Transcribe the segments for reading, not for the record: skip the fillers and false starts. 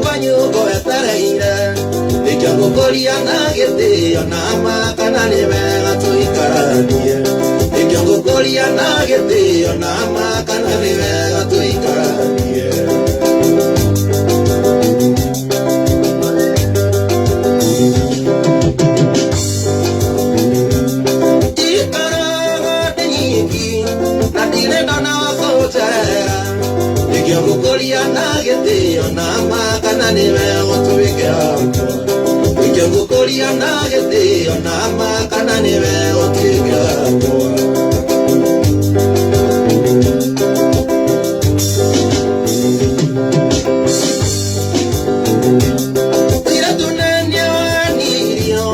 kwanyuko etareire ikyangukoria na gete onama kana nibega tuikaranie ikyangukoria na gete onama kana nibega tuikaranie Kukolia na gete onama kana nibega tuikaranie kukolia na gete onama kana nibega tuikaranie tira tunanya wanirio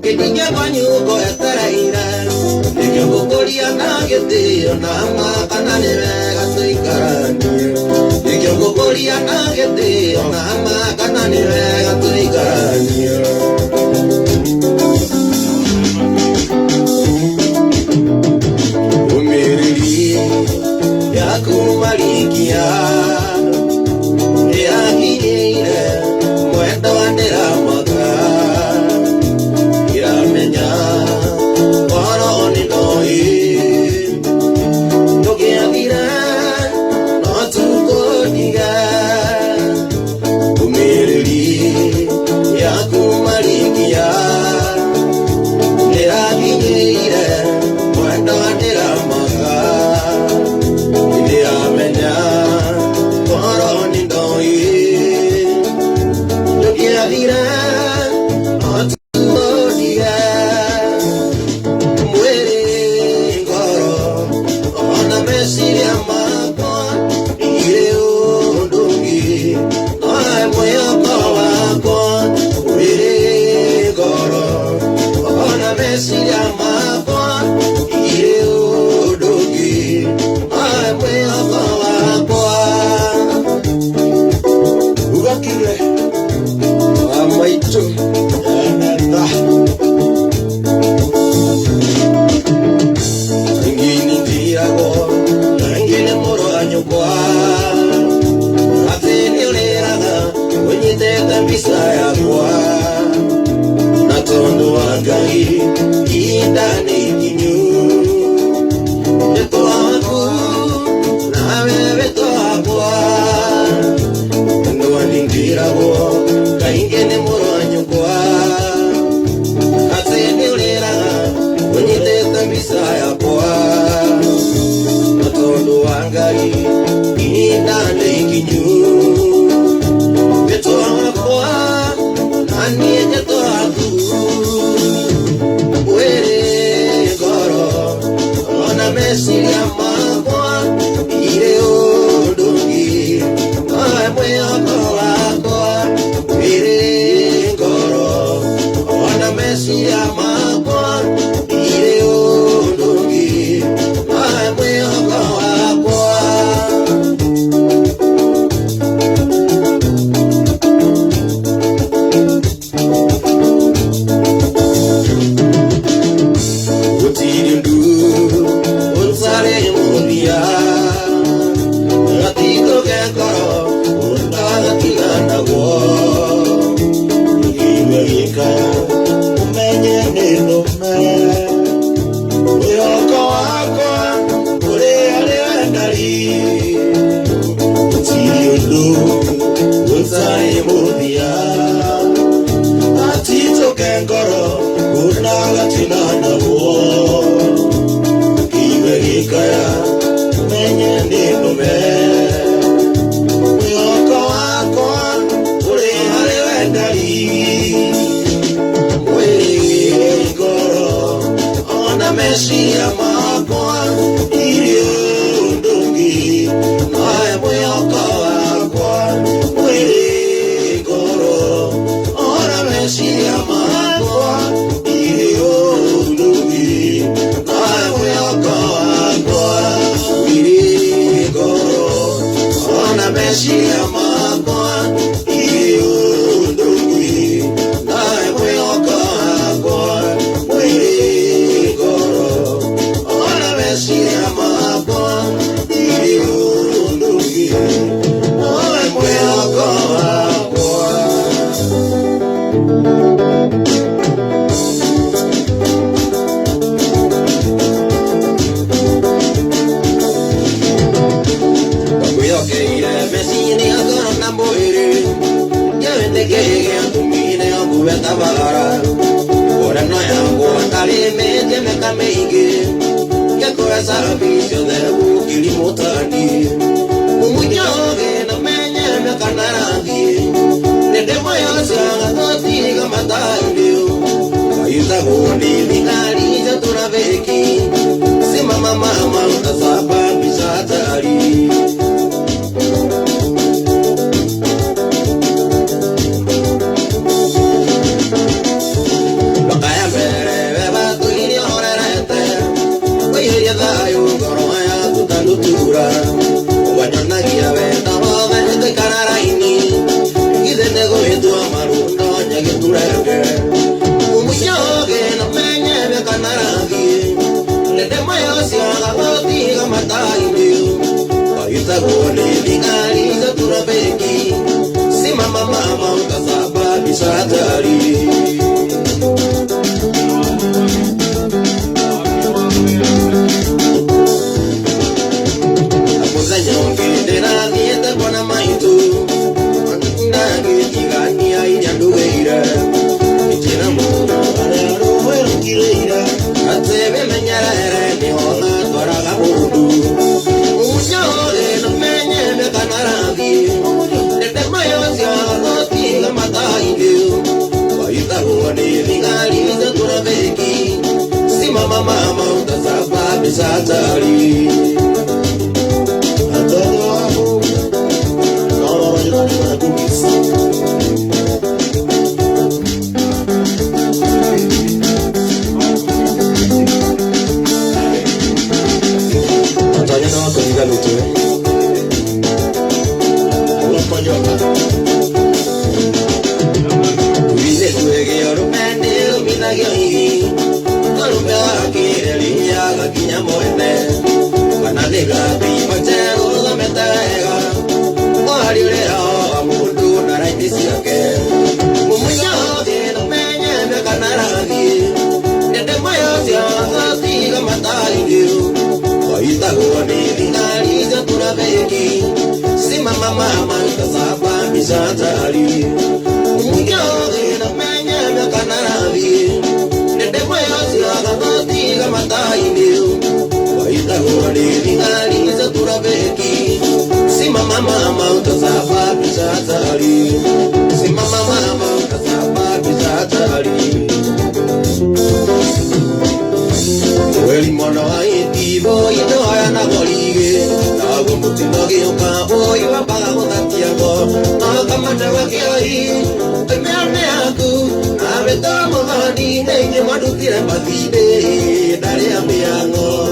kitinga kwanyuko etaraira kukolia na gete onama kana nibega tuikaranie kukolia na gete onama kana nibega tuikaranie umiriri yakumalikia yahinyire mwenda wandira mwaka iramenya oro ni noi ndogiagira Kege kumine kuweta bara ora no yango andale meje mekamege yako asabisho de kilimotani umujoge na menye mekanaragi nende moyo sanga toti kamataiyo ayuta goni binari jatura beki sima mama utasaba bisatari Mama utasaba bisatari apoza nyonge dera nieta bona maitu ndage tigani ai nyandugeira ikira mona araro wero kireira atebe menyara ere ona twaraga mundu umunyore no menye me kanaragi Mama utasaba bisatari atono hapo naona wajikani wana kumisi atanya na wako niga lutuwe unapanyoka uwile kuwege yorumende uminagyo hii Kinyamone, Panadiga, Pachero, the Metega, Mario, Amutu, Naratisiake, Mumuya, the Mania, the Canaragi, and the Mayosia, the Matai, Oitago, the Vinari, the Turabeki, Sima Mama, Kasapa, Misatari, Mumuya, the Mania, the Canaragi, and the Mayosia, the Matai, Mama utasaba bisatari Sima mama utasaba bisatari Weli mwana wa itibo ito haya na golige Nago mutinoge uka oyo wapaga mutatiago Naka matawa kioi Temeane aku Nabe tomo gani Nenye madutire patide Dare amiango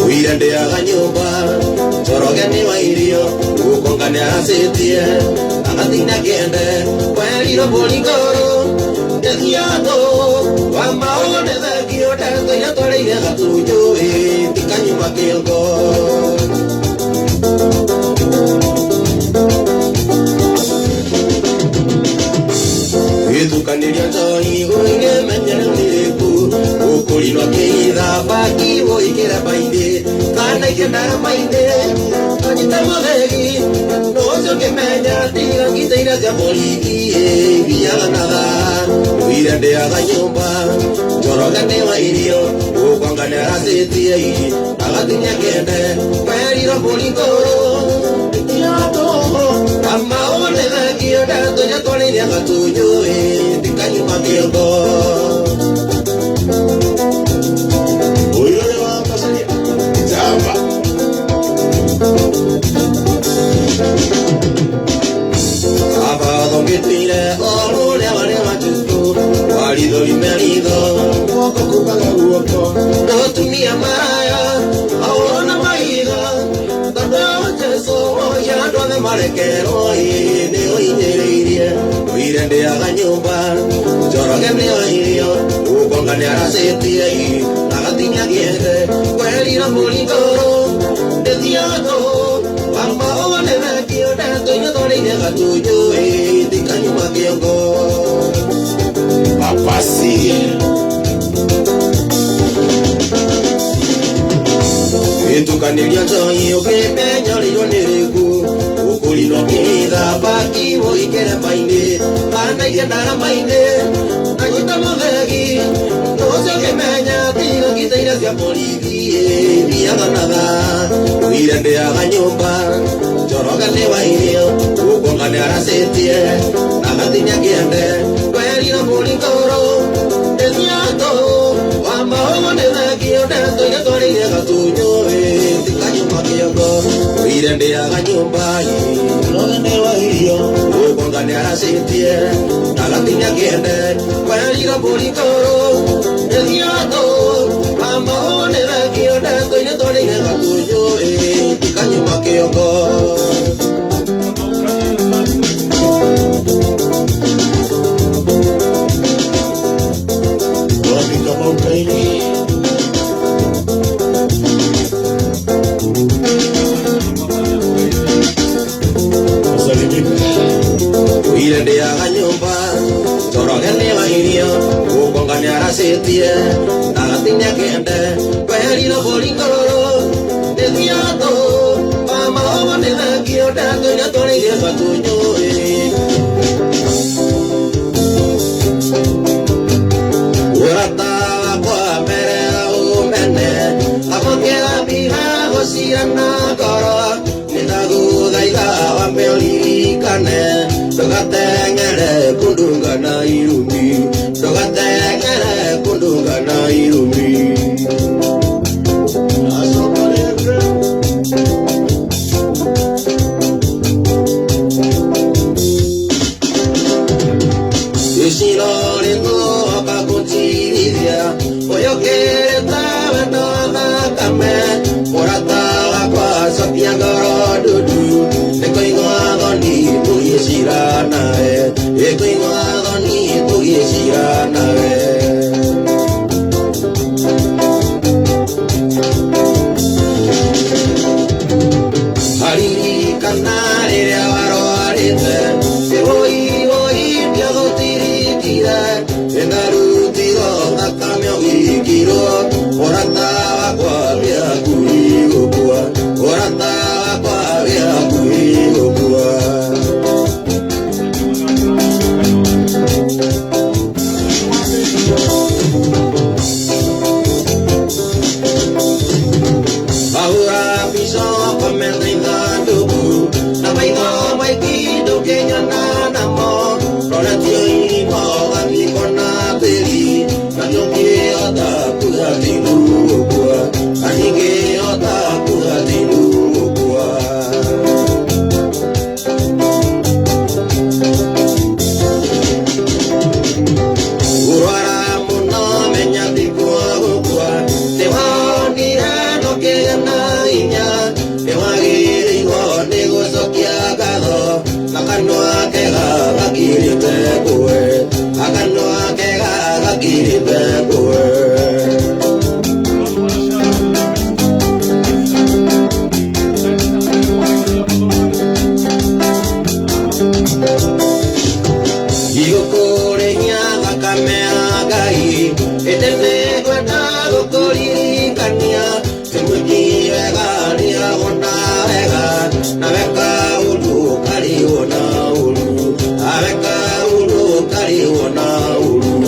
Uirende ya ganyumba Chorogeni wa irio Ukongane asetie Akatina kiende Kweliro polikoro Dediato Wamaone dhekio Teto ya toreire gatujo Tikanyuma kilgo Itukaniria choi Goinge menyere unireku Ukulino keitha Baki woikira bainde Kana ikendara mainde Kanyita modegi Nozo kemenya Tiga kiteira cia poliki Viaga naga Uirende aga nyumba Chorogane wa irio Ukongane asetie Agatinya kende Kweriro polikoro Tiato Amaone dhekio Dato ya toreire gatujo Tikanyuma kilgo Tire oro le vale matuto walido limerido wako kubaga uoko no tumia maya aona maiga tado jeso ya ndo de marekero ne oinereirie uirende aga nyumba choroge ne oirio ukongane arasetie agatinya giende kwelira mulingoro dediato wamba one nakio dato nyotoreire gatujo tikanyuma kiongo papasi Etukaniria choi okepenya lilo nereku ukulino kida baki voi kere paine Pana ike nara maine Nanyita mavegi No se que meña Tino kita ira sia poliki Via ganada Uirende aga nyumba Choroga le vainio Ukonga ne arasetie Nagatinya kiende Kwerina polintoro Desiato Wamba homo ne vekio Dento ina tori ne gatunyo Tikaño makiyoko Uirende aga nyumba Choroga ne vainio Ukonga ne arasetie Nagatinya kiende Kwerina polintoro Desiato Wamba homo ne vekio Dento ina tori ne gatunyo Tikaño makiyoko Uirende aga nyumba Chorogene vainio Ukongane arasetie Nagatinya kende Kwerino polingoro Desiato Pama homo nevekio Dento ina tori ne gatunyo Urata kwa mere umene Apokela biha gosirana koro Nitagu daida wampeli kane Dogatengere kundunga na irumi Dogatengere kundunga na irumi Yeshino lingo akakunchirithia Oyo kereta wendo kame Morata wakwa sapia ngoro dudu Eko ingwa goni tuyeshira nae Eko ingwa goni tuyeshira nae Hariri kanare waro arite Sevoi oi piago tirikira Enarutiro nakamyo ikiro Orata wakwa vya kuigokua Orata wakwa vya kuigokua Ahura piso pamendringa dubu Namaino maikido kenya nanamo Proletio inimo amikona teri Nanyoke ota kuhatinu okua Anige ota kuhatinu okua Urwara muna menya tikua okua Tewanira no kega na inya Tewagiri ngo nego sokia gado Akanoa kega gakirite kue Akanoa kega gakirite kue Yukore nyaga kamea gai Etene kwenda gukori kania Temuki vega nia gona vega Naveka ulu kari ona ulu Aveka ulu kari ona ulu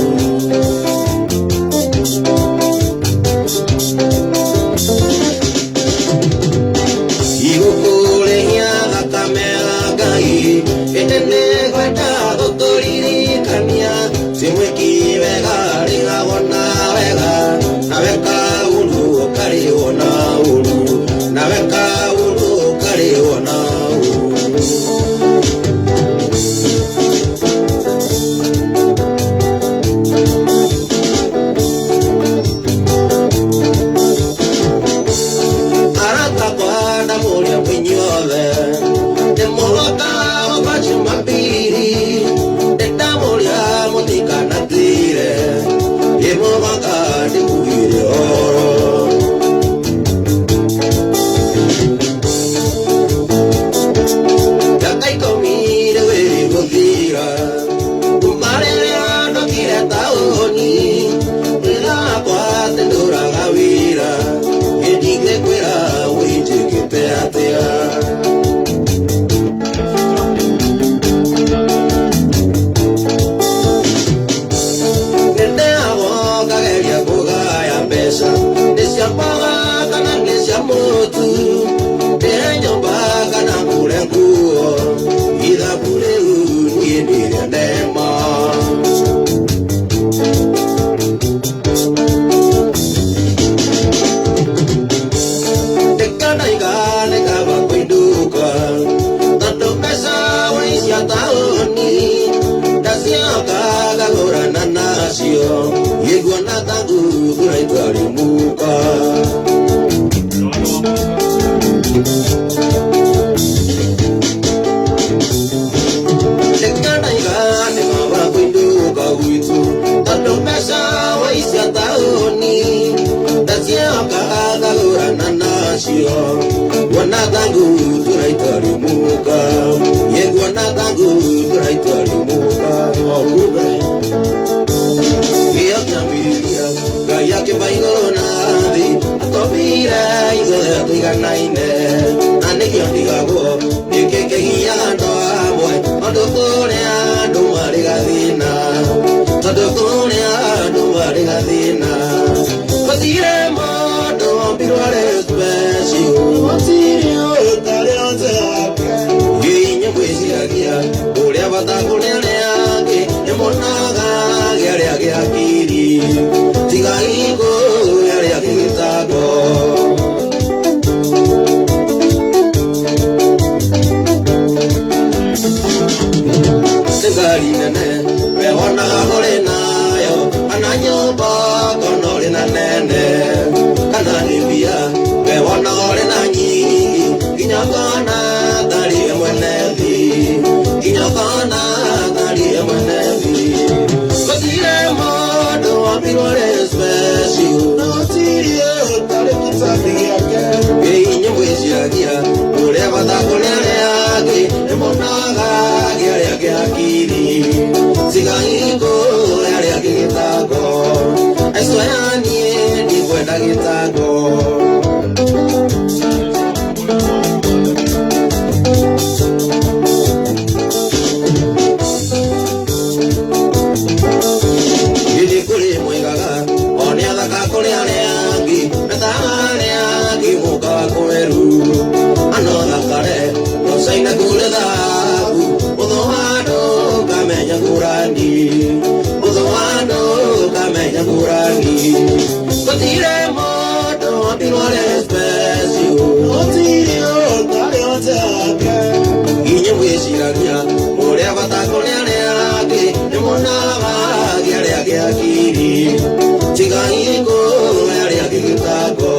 Yukore nyaga kamea gai Etene kwenda gukori kania Temuki vega nia gona vega Naveka ulu kari ona ulu Naveka ulu kari ona ulu Arata kwa damu ya mwinyole Demoloka wapachumapiri Detamu ya mutika na tire Demoloka dikuire oro Yakaiko kuria ndumari gathina tondu kuria ndumari gathina Patire mondo ambirware special Patirio tarionze Ginye mwiziragia uria batakuneaneage Nemonaga geria geakiri Tiga ingo geria gitago Segari nene Mehonaga hore nayo Ananyoba konori na nene Kananibia Mehonaga hore na nyingi Kinyakana Dari mwenevi Kinyakana Dari mwenevi Patire modo Wapirware special Notirio Tare kitabi yake Ginye mwiziragia Uria batakuneaneage Nemonaga geria geakiri Tiga ingo geria gitago Esoyanie nikwenda gitago Gidi kuri mwigaga Onia thaka kuri aneangi Metaga aneangi muka kweru Ano thakare Nosaina kure dhaku Udhoano kamenya kurani Udhoano kamenya kurani Patire modo Wapirware special Notirio tarionzake Ginye mwiziragia Uria batakuneaneage Nemonaga geria geakiri Tiga ingo geria gitago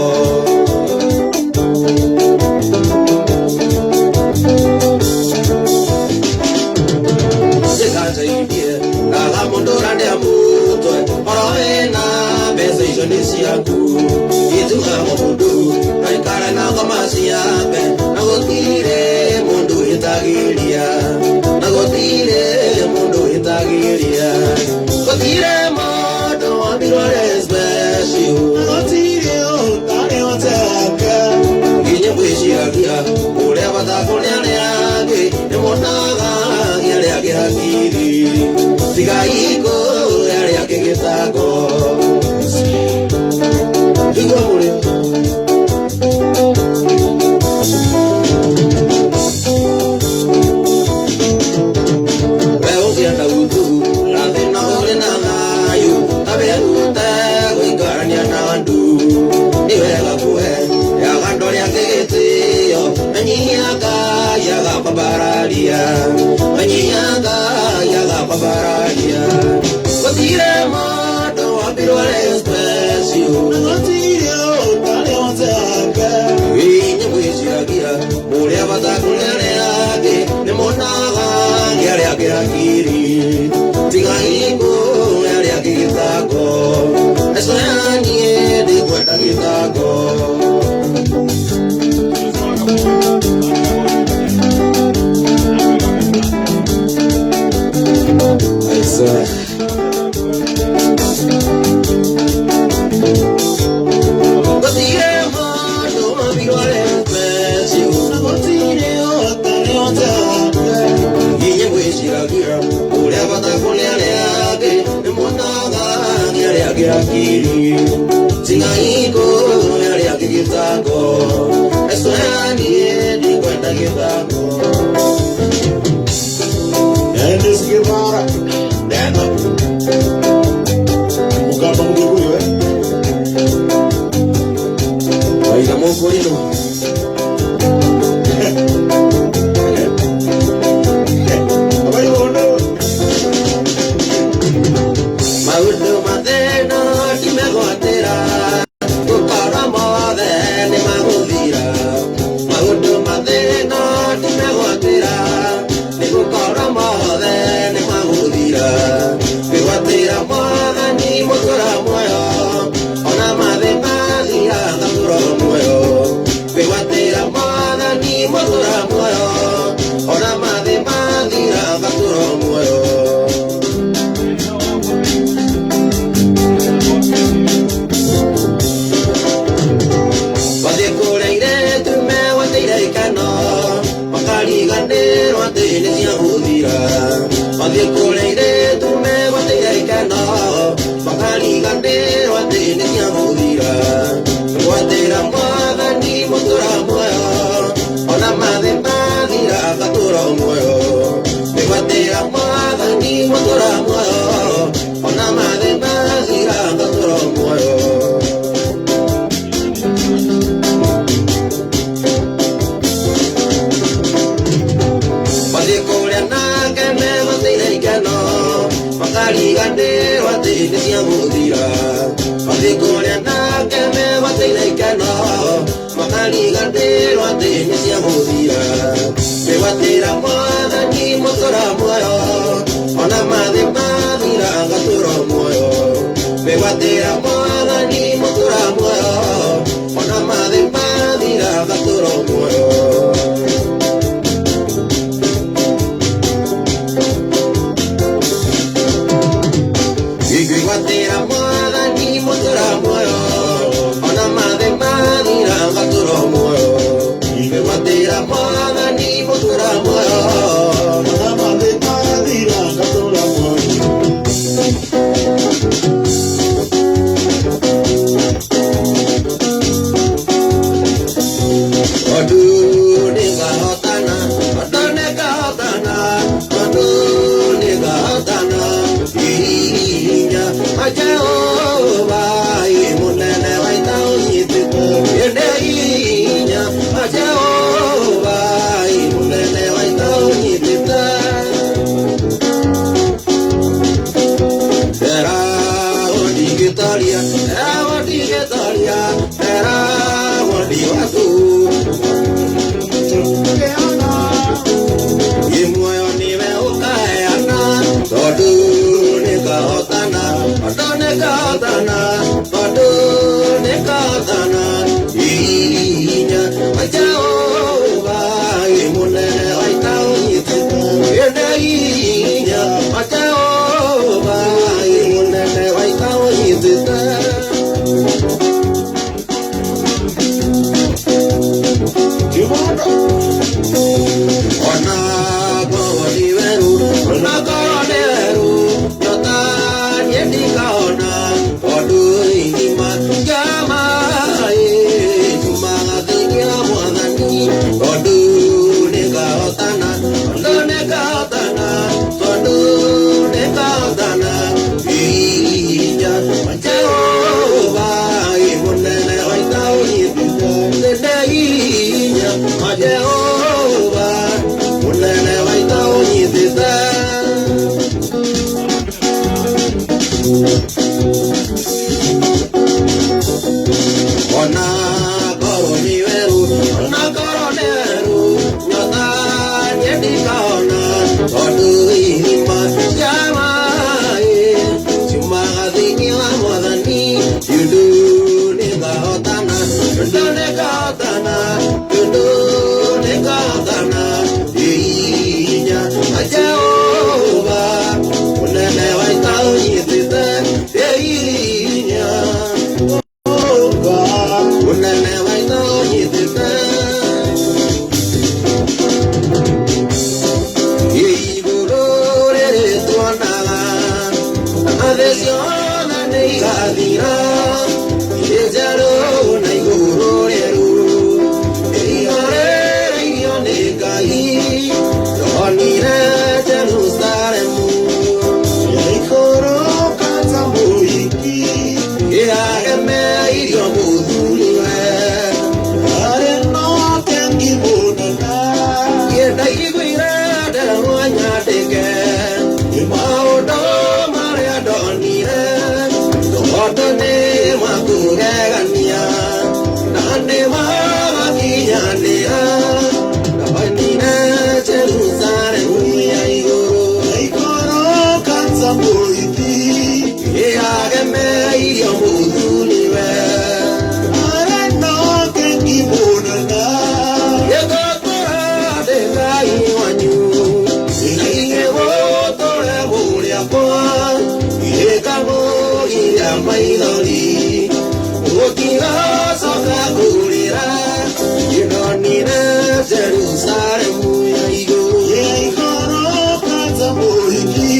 Sekazaidie Naga mundurande amutwe Oroena Besa iso nisi yangu Ituga mundu Naikara na komasi yake Nagotire mundu itagiria Nagotire mundu itagiria Patire modo Wapirware special Nagotire Otare otaka Ginye mwiziragia Uria batakuneaneage Nemonaga geria geakiri Tiga ingo geria gitago Tiga muri Veo sianda utu Rathina uri na ngayu Taberuta Wikarania nandu Niwega kuhe Yagando ria kigitio Menyiaga Yaga babararia Menyiaga Yaga babararia Patire modo Wapirware special Nagotirio tarionzake Ginye mwiziragia Uria batakuneaneage Nemonaga geria geakiri Tiga ingo geria gitago Esoyanie nikwenda gitago Patire modo Wapirware special Nagotirio tarionzake Ginye mwiziragia Uria batakuneaneage Nemonaga geria geakiri Tiga ingo geria gitago Esoyanie nikwenda gitago Dennis Guevara Stand up Mugamba muguru Waina mokorino Maudu mathena Timegwatira Gukora mothe Nimaguthira Maudu mathena Timegwatira Nigukora mothe Nimaguthira Kwigwatira mwathani Mutura muoyo Ona mathe mathira Ngamuro muoyo Kwigwatira mwathani Mutura muoyo Ona mathe mathira Ngamuro muoyo Kariganĩrwo atĩ nĩ ciahũthira Madekolere tu me wate kana Bakali gande wate nesia mudira Wate ramada ni motora moyo Ona made madira katura moyo Wate ramada ni motora moyo Ona made madira katura moyo Makali gande wate nesia mudira Madekolere na keme wate lekana Makali gande wate nesia mudira Me wate ramada ni motora moyo Ona made madira katura moyo Me wate ramada ni motora moyo Ona made madira katura moyo Watera moda ni motora moyo Ona made madira gatoro moyo Ibe watera moda ni motora moyo Ona made madira gatoro moyo Odu nega hotana Odu nega hotana Odu nega hotana Jehovah, imunene waitao yitiku yedeinya. Jehovah, imunene waitao yitiku. Era odigitalia, era odigatu. Imoyo niwe ukayana, todu nikahotana. Adone katana, inya, Jehovah, imunene waitao yitiku yedeinya. Jehovah, imunene waitao yitiku. Ona goliveru, Yotan yedikaona, Odu inima jamae, Tumagatingia mwadani, Odu negaotana, Ija, Jehovah, imunene waitao yitiku, Ledeinya, Jehovah, imunene waitao yitiku. Ona koroniveru, Yotan yedikaona, Odu inima jamae, Tumagatingia mwadani, Yudu negahotana, Inya, Jehovah, unene waitao yitiku, Inya, unene waitao yitiku. Igurore tuanaga, adesiona neikadira, Ejaro na iguroreru, Igorere ionekai, Onire Jerusalemu, Yaikoro kanzamuiki, Iageme irio mudhuriwe, Areno tengi munana, Yeda iguire deruanyateke, Imaudo maria donire, Todone makuregania, Nane magakinyandira, Nabanine Jerusalemu yaigoro, Yaikoro kanzamuiki, Iageme irio mudhuriwe, Areno tengi munana, Yegotora degai wanyu, Inaigewo tore buria kwa, Yekamo iria maidori, Ukira soka kurira, Yedonine Jerusalemu yaigoro, Yaikoro kanzamuiki,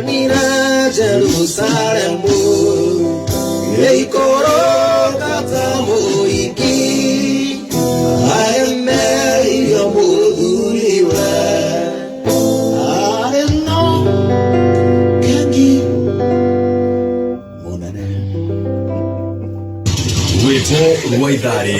Nina Jerusalem Eikoro Katamo Iki I am Mary Yamuduriwa I know Kangi Monane Wito Waitari